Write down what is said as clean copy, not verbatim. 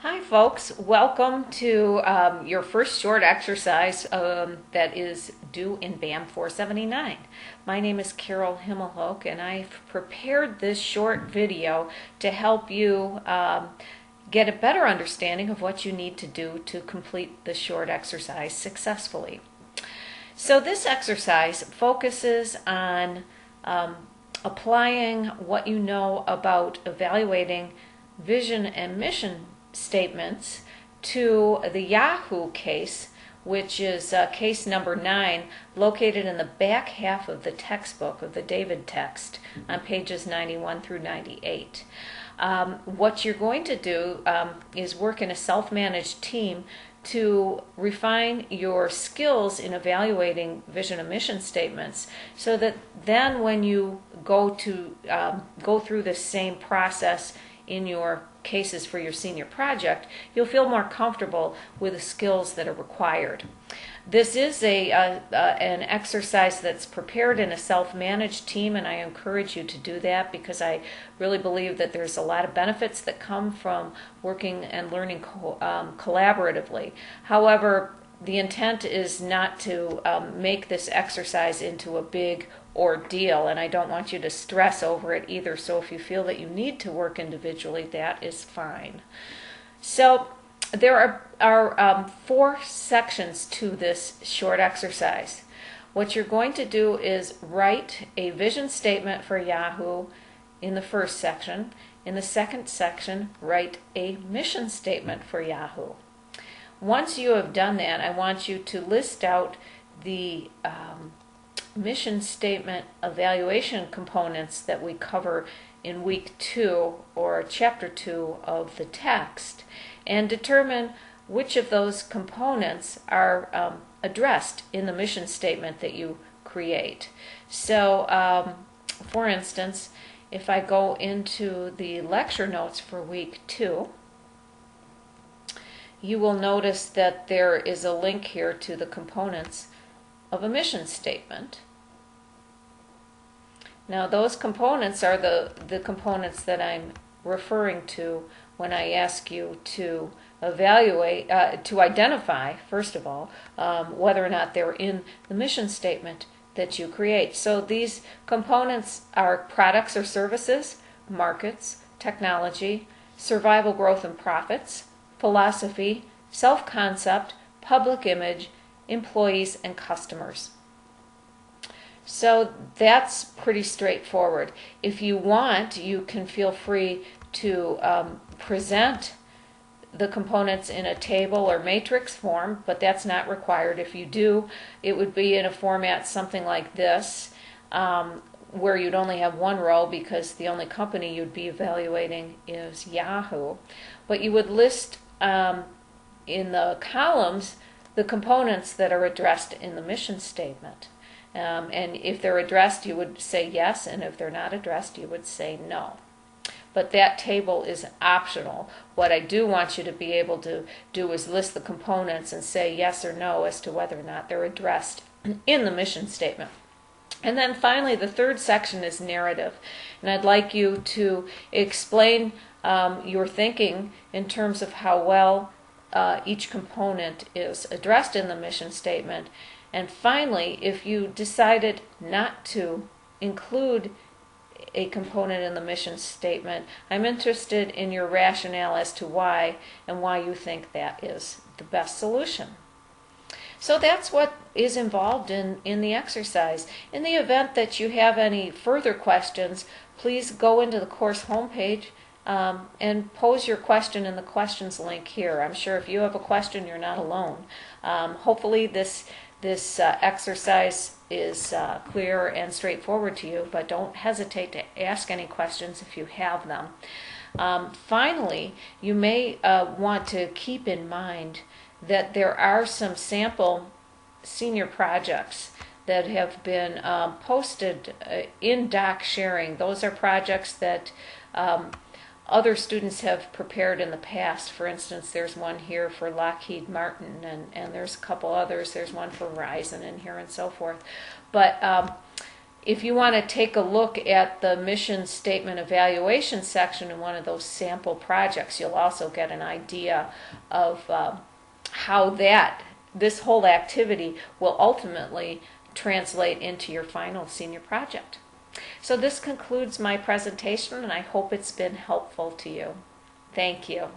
Hi folks, welcome to your first short exercise that is due in BAM 479. My name is Carol Himmelhoek and I've prepared this short video to help you get a better understanding of what you need to do to complete the short exercise successfully. So this exercise focuses on applying what you know about evaluating vision and mission statements to the Yahoo case, which is case number 9, located in the back half of the textbook of the David text on pages 91 through 98. What you're going to do is work in a self-managed team to refine your skills in evaluating vision and mission statements, so that then when you go through the same process in your cases for your senior project, you'll feel more comfortable with the skills that are required. This is an exercise that's prepared in a self-managed team, and I encourage you to do that because I really believe that there's a lot of benefits that come from working and learning collaboratively. However, the intent is not to make this exercise into a big ordeal, and I don't want you to stress over it either. So if you feel that you need to work individually, that is fine. So there are 4 sections to this short exercise. What you're going to do is write a vision statement for Yahoo in the first section. In the second section, write a mission statement for Yahoo. Once you have done that, I want you to list out the mission statement evaluation components that we cover in week 2 or chapter 2 of the text, and determine which of those components are addressed in the mission statement that you create. So, for instance, if I go into the lecture notes for week 2, you will notice that there is a link here to the components of a mission statement. Now those components are the components that I'm referring to when I ask you to evaluate, to identify, first of all, whether or not they're in the mission statement that you create. So these components are products or services, markets, technology, survival, growth, and profits, philosophy, self-concept, public image, employees, and customers. So that's pretty straightforward. If you want, you can feel free to present the components in a table or matrix form, but that's not required. If you do, it would be in a format something like this, where you'd only have one row because the only company you'd be evaluating is Yahoo. But you would list in the columns the components that are addressed in the mission statement. And if they're addressed, you would say yes, and if they're not addressed, you would say no. But that table is optional. What I do want you to be able to do is list the components and say yes or no as to whether or not they're addressed in the mission statement. And then finally, the third section is narrative. And I'd like you to explain your thinking in terms of how well each component is addressed in the mission statement. And finally, if you decided not to include a component in the mission statement, I'm interested in your rationale as to why and why you think that is the best solution. So that's what is involved in the exercise. In the event that you have any further questions, please go into the course homepage and pose your question in the questions link here. I'm sure if you have a question, you're not alone. Hopefully this exercise is clear and straightforward to you, but don't hesitate to ask any questions if you have them. Finally, you may want to keep in mind that there are some sample senior projects that have been posted in Doc Sharing. Those are projects that other students have prepared in the past. For instance, there's one here for Lockheed Martin, and there's a couple others. There's one for Verizon in here and so forth. But if you want to take a look at the mission statement evaluation section in one of those sample projects, you'll also get an idea of how this whole activity will ultimately translate into your final senior project. So this concludes my presentation, and I hope it's been helpful to you. Thank you.